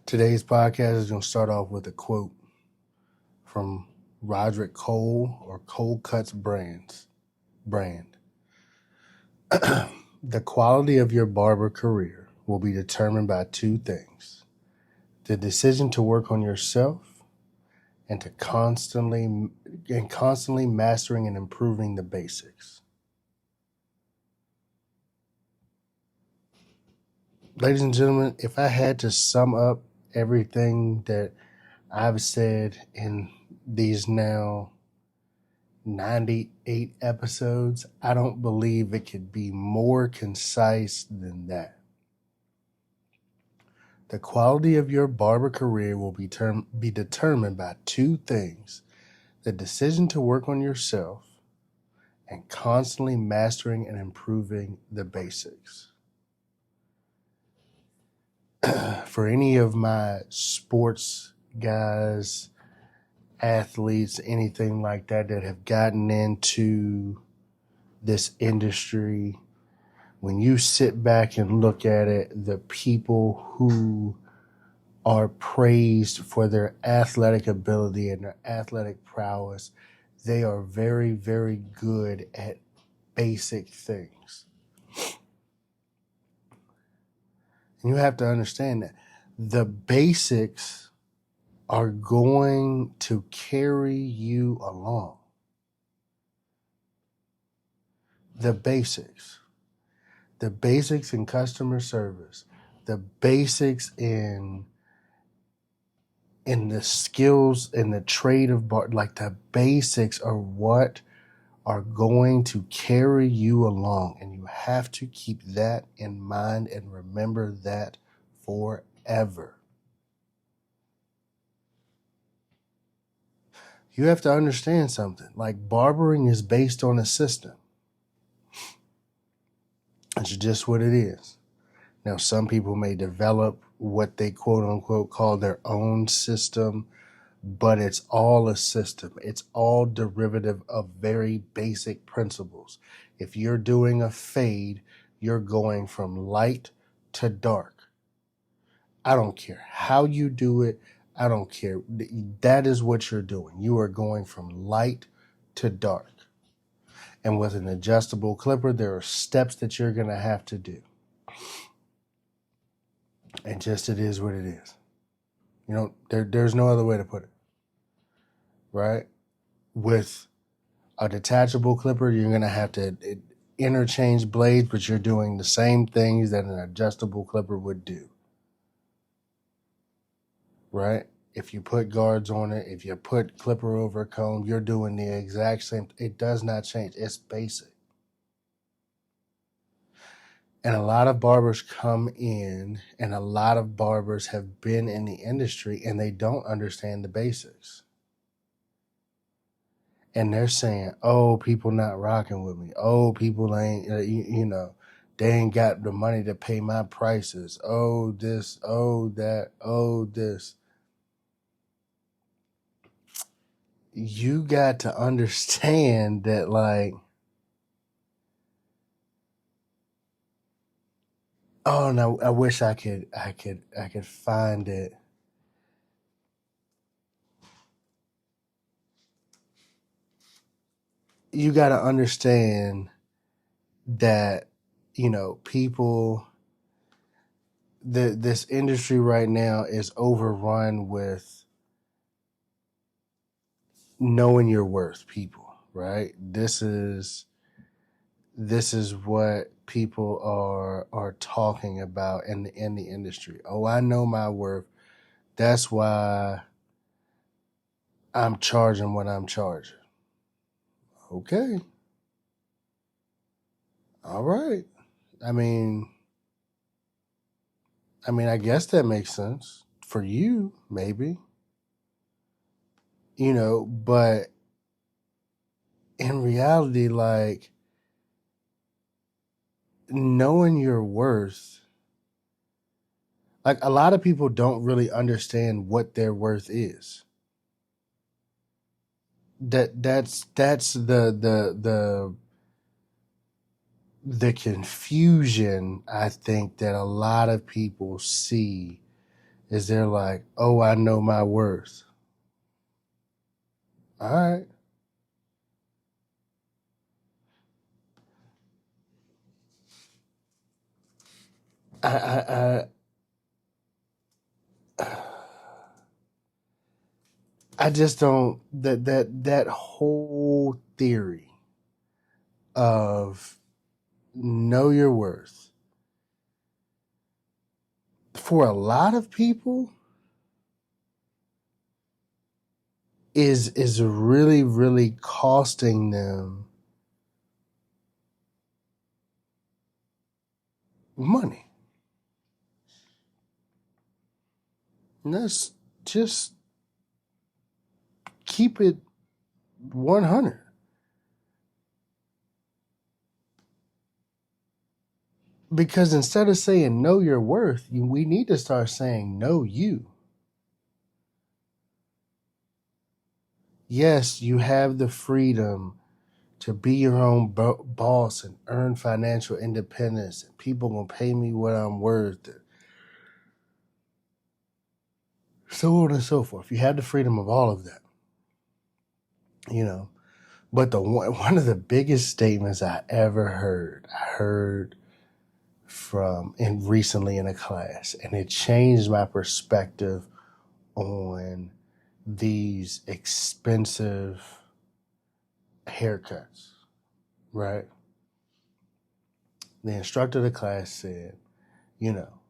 Today's podcast is going to start off with a quote from Roderick Cole or Cold Cuts brand. The quality of your barber career will be determined by two things: the decision to work on yourself and to constantly mastering and improving the basics. Ladies and gentlemen, if I had to sum up everything that I've said in these now 98 episodes, I don't believe it could be more concise than that. The quality of your barber career will be determined by two things: the decision to work on yourself and constantly mastering and improving the basics. For any of my sports guys, athletes, anything like that have gotten into this industry, when you sit back and look at it, the people who are praised for their athletic ability and their athletic prowess, they are very, very good at basic things. And you have to understand that the basics are going to carry you along. The basics in customer service, the basics in the skills in the trade of bar, like the basics are what are going to carry you along. And you have to keep that in mind and remember that forever. You have to understand something. Like, barbering is based on a system. It's just what it is. Now, some people may develop what they quote unquote call their own system, but it's all a system. It's all derivative of very basic principles. If you're doing a fade, you're going from light to dark. I don't care how you do it. I don't care. That is what you're doing. You are going from light to dark. And with an adjustable clipper, there are steps that you're going to have to do. And just it is what it is. You know, there's no other way to put it. Right? With a detachable clipper, you're going to have to interchange blades, but you're doing the same things that an adjustable clipper would do. Right? If you put guards on it, if you put clipper over comb, you're doing the exact same. It does not change. It's basic. And a lot of barbers come in, and a lot of barbers have been in the industry, and they don't understand the basics. And they're saying, oh, people not rocking with me. Oh, people ain't, they ain't got the money to pay my prices. Oh, this, oh, that, oh, this. You got to understand that, like, oh no, I wish I could find it. You got to understand that, people, this industry right now is overrun with knowing your worth, people, right? This is what people are talking about in the industry. Oh, I know my worth. That's why I'm charging what I'm charging. Okay. All right. I mean, I guess that makes sense for you, maybe. But in reality, like, knowing your worth, like, a lot of people don't really understand what their worth is. That's the confusion I think that a lot of people see is they're like, oh, I know my worth. All right. I, I just don't that whole theory of know your worth for a lot of people is really, really costing them money. And let's just keep it 100. Because instead of saying know your worth, we need to start saying know you. Yes, you have the freedom to be your own boss and earn financial independence, and people gonna pay me what I'm worth, and so on and so forth. You have the freedom of all of that, you know. But the one of the biggest statements I ever heard, I heard from and recently in a class, and it changed my perspective on these expensive haircuts, right? The instructor of the class said, you know,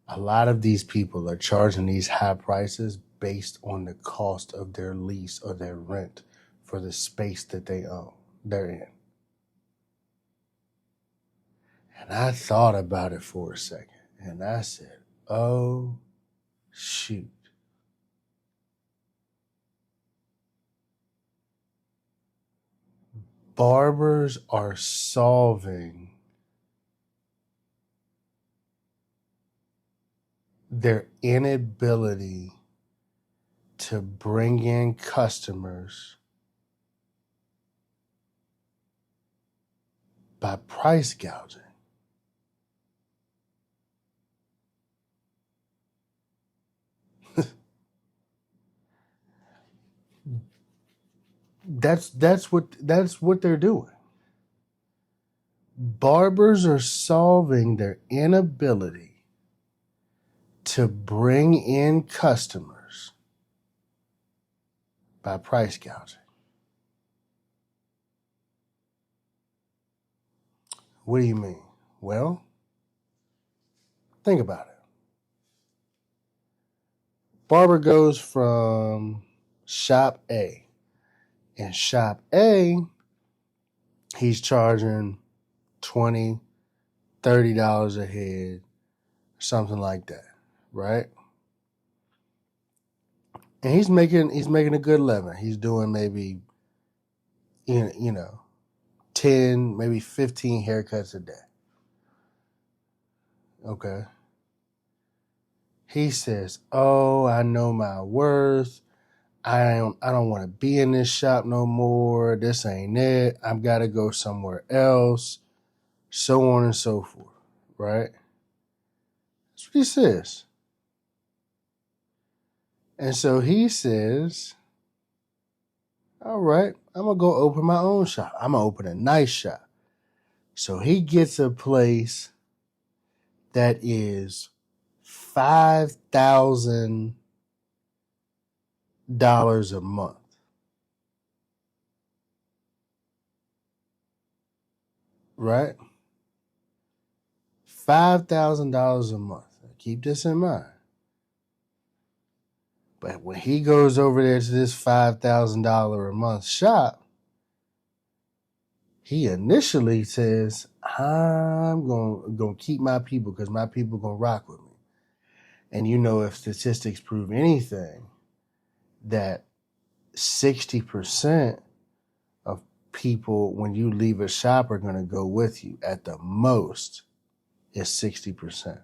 a lot of these people are charging these high prices based on the cost of their lease or their rent for the space that they're in. And I thought about it for a second, and I said, oh, shoot. Barbers are solving their inability to bring in customers by price gouging. That's what they're doing. Barbers are solving their inability to bring in customers by price gouging. What do you mean? Well, think about it. Barber goes from shop A. In shop A, he's charging $20, $30 a head, something like that, right? And he's making a good living. He's doing maybe 10, maybe 15 haircuts a day. Okay. He says, "Oh, I know my worth. I don't want to be in this shop no more. This ain't it. I've got to go somewhere else." So on and so forth, right? That's what he says. And so he says, all right, I'm going to go open my own shop. I'm going to open a nice shop. So he gets a place that is $5,000 a month. Right? $5,000 a month. Keep this in mind. But when he goes over there to this $5,000 a month shop, he initially says, I'm going to keep my people because my people going to rock with me. And if statistics prove anything, that 60% of people, when you leave a shop, are going to go with you. At the most, is 60%.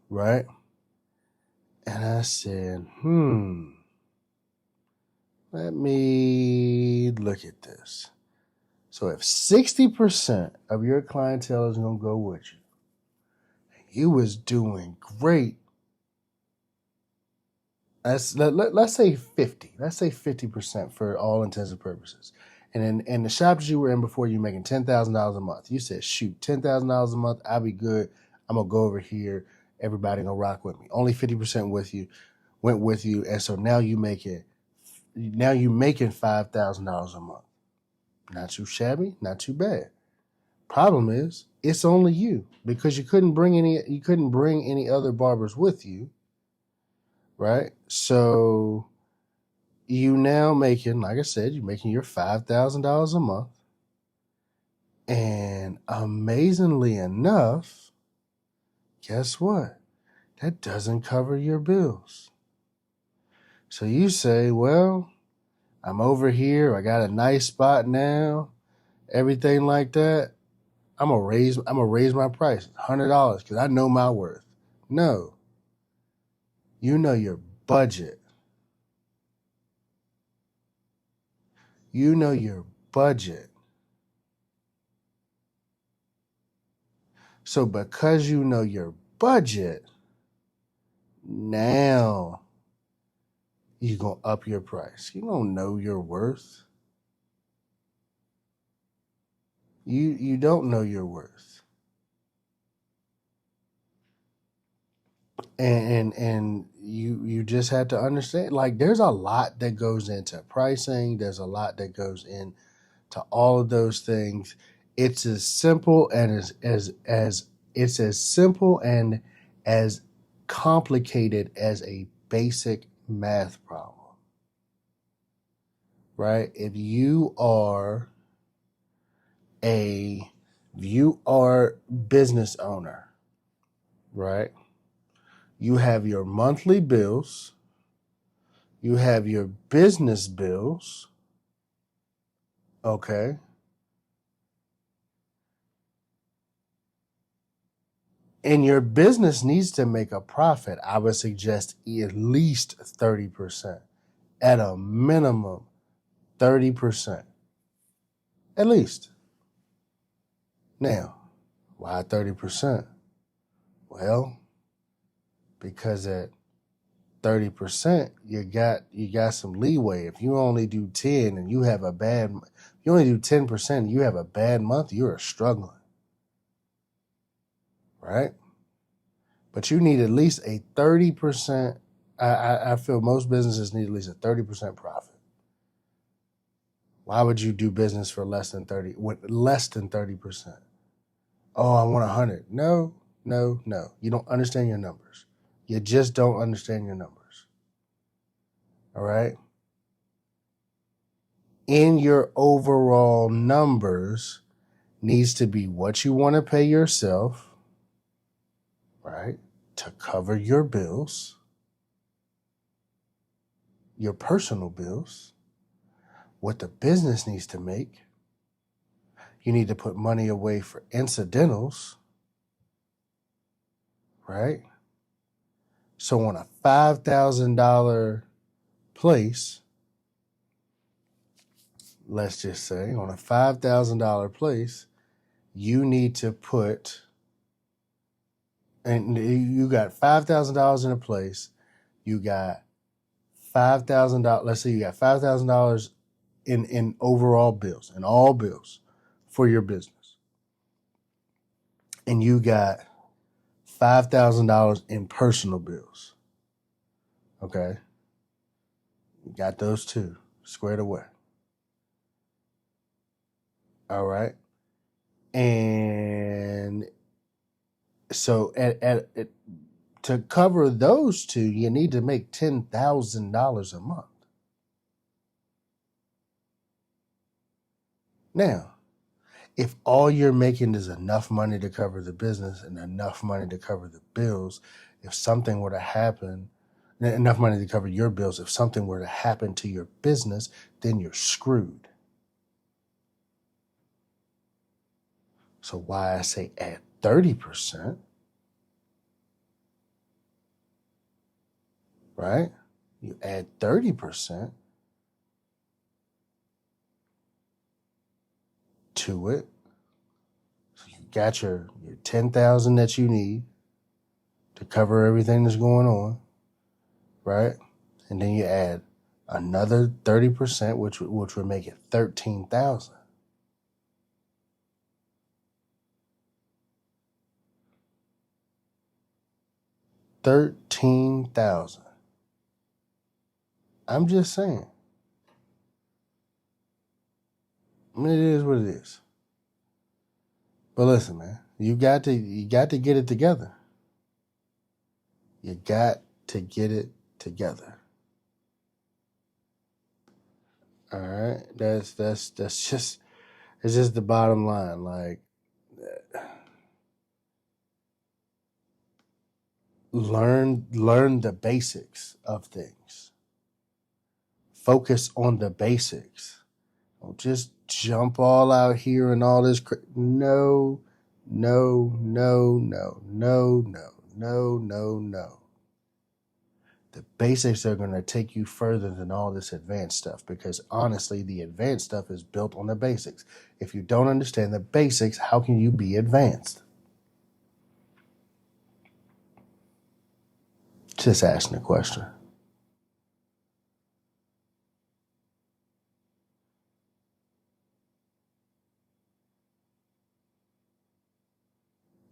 Right? And I said, let me look at this. So if 60% of your clientele is going to go with you, You was doing great. Let's say 50. Let's say 50% for all intents and purposes. And in the shop that you were in before, you making $10,000 a month. You said, shoot, $10,000 a month, I'll be good. I'm gonna go over here. Everybody gonna rock with me. Only 50% went with you, and so now you making $5,000 a month. Not too shabby, not too bad. Problem is, it's only you because you couldn't bring any other barbers with you, right? So you now making, like I said, you're making your $5,000 a month. And amazingly enough, guess what? That doesn't cover your bills. So you say, well, I'm over here. I got a nice spot now, everything like that. I'm gonna raise my price $100 because I know my worth. No, you know your budget. You know your budget. So because you know your budget, now you gonna up your price. You don't know your worth. You don't know your worth. And you just have to understand, like, there's a lot that goes into pricing. There's a lot that goes into all of those things. It's as simple and as it's as simple and as complicated as a basic math problem. Right? If you are business owner, right? You have your monthly bills, you have your business bills, okay? And your business needs to make a profit. I would suggest at least 30%. At a minimum, 30%. At least. Now, why 30%? Well, because at 30%, you got some leeway. If you only do 10 and you only do 10% and you have a bad month, you're struggling. Right? But you need at least a 30%. I feel most businesses need at least a 30% profit. Why would you do business for less than 30%? Oh, I want 100. No. You don't understand your numbers. You just don't understand your numbers. All right? In your overall numbers needs to be what you want to pay yourself, right? To cover your bills, your personal bills, what the business needs to make. You need to put money away for incidentals, right? So on a $5,000 place, let's just say on a $5,000 place, you need to put, and you got $5,000 in a place, you got $5,000. Let's say you got $5,000 in overall bills, in all bills for your business, and you got $5,000 in personal bills. Okay, you got those two squared away. All right, and so to cover those two, you need to make $10,000 a month. Now, if all you're making is enough money to cover the business and enough money to cover the bills, if something were to happen, enough money to cover your bills, if something were to happen to your business, then you're screwed. So why I say add 30%, right? You add 30% to it. So you got your 10,000 that you need. to cover everything that's going on, right? And then you add another 30%, which would make it 13,000. $13,000. I'm just saying. I mean, it is what it is. But listen, man, you got to get it together. You got to get it together. All right, that's just it's just the bottom line. Like, learn the basics of things. Focus on the basics. Don't just jump all out here and all this. No, no, no, no, no, no, no, no, no. The basics are going to take you further than all this advanced stuff, because honestly, the advanced stuff is built on the basics. If you don't understand the basics, how can you be advanced? Just asking a question.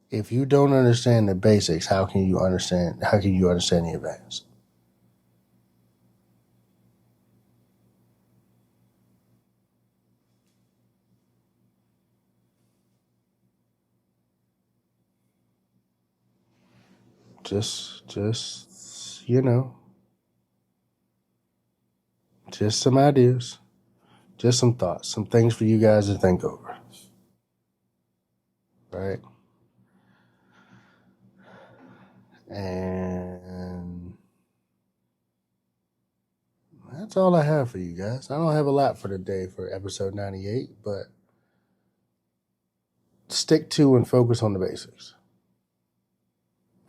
If you don't understand the basics, how can you understand the advanced? Just just some ideas, just some thoughts, some things for you guys to think over. Right? And that's all I have for you guys. I don't have a lot for today for episode 98, but stick to and focus on the basics.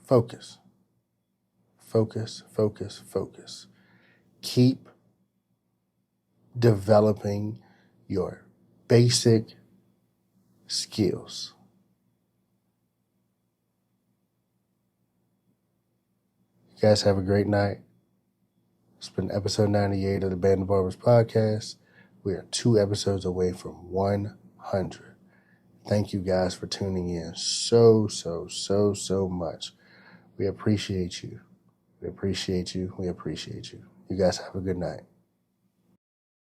Focus. Focus, focus, focus. Keep developing your basic skills. You guys have a great night. It's been episode 98 of the Band of Barbers podcast. We are 2 episodes away from 100. Thank you guys for tuning in so much. We appreciate you. We appreciate you. We appreciate you. You guys have a good night.